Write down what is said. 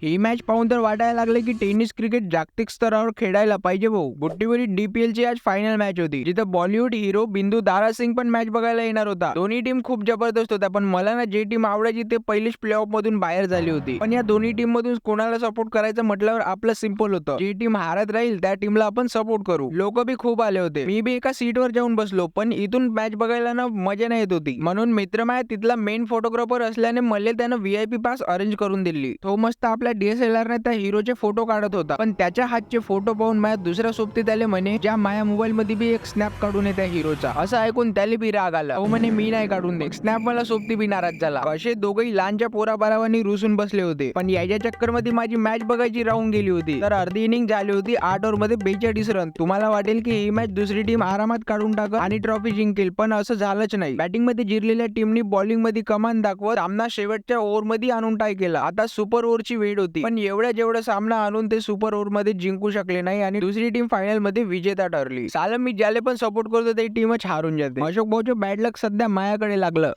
ही match पाहून तर वाटायला लागले की टेनिस क्रिकेट जागतिक स्तरावर खेळायला पाहिजे भाऊ. बुट्टीवरील DPL ची आज फायनल मॅच होती, जिथं बॉलिवूड हिरो बिंदू दारा सिंग पण मॅच बघायला येणार होता. दोन्ही टीम खूप जबरदस्त होत्या, पण मला ना जे टीम आवडायची ते पहिलेच प्लेऑफ मधून बाहेर झाली होती. पण या दोन्ही टीम मधून कोणाला सपोर्ट करायचं म्हटल्यावर आपलं सिंपल होतं, जी टीम हारत राहील त्या टीमला आपण सपोर्ट करू. लोक बी खूप आले होते, मी बी एका सीटवर जाऊन बसलो, पण इथून मॅच बघायला ना मजा नाही येत होती. म्हणून मित्र माझ्या तिथला मेन फोटोग्राफर असल्याने मला त्यानं VIP पास अरेंज करून दिली. तो मस्त आपल्या DSLR ने त्या हिरोचे फोटो काढत होता, पण त्याच्या हातचे फोटो पाहून माझ्या दुसऱ्या सोबतीत आले म्हणे, ज्या माझ्या मोबाईल मध्ये बी एक स्नॅप काढून त्या हिरोचा. असं ऐकून त्याला बी राग आला. तो म्हणे मी नाही काढून दे स्नॅप, मला सोबती बी नाराज झाला. असे दोघेही लहानच्या पोराबारावानी रुसून बसले होते. पण याच्या चक्कर मध्ये माझी मॅच बघायची राहून गेली होती. तर अर्धी इनिंग झाली होती, 8 ओव्हर मध्ये 42 रन. तुम्हाला वाटेल की ही मॅच दुसरी टीम आरामात काढून टाकल आणि ट्रॉफी जिंकेल, पण असं झालंच नाही. बॅटिंग मध्ये जिरलेल्या टीमनी बॉलिंग मध्ये कमान दाखवत सामना शेवटच्या ओव्हर मध्ये आणून टाय केला. आता सुपर ओव्हरची वेळ होती, पण जेवढा सामना आणून ते सुपर ओव्हर मध्ये जिंकू शकले नाही आणि दुसरी टीम फायनल मध्ये विजेता ठरली. साला मी ज्याला पण सपोर्ट करतो ते टीमच हारून जाते. अशोक भाऊचं बॅड लक सध्या माझ्याकडे लागलं.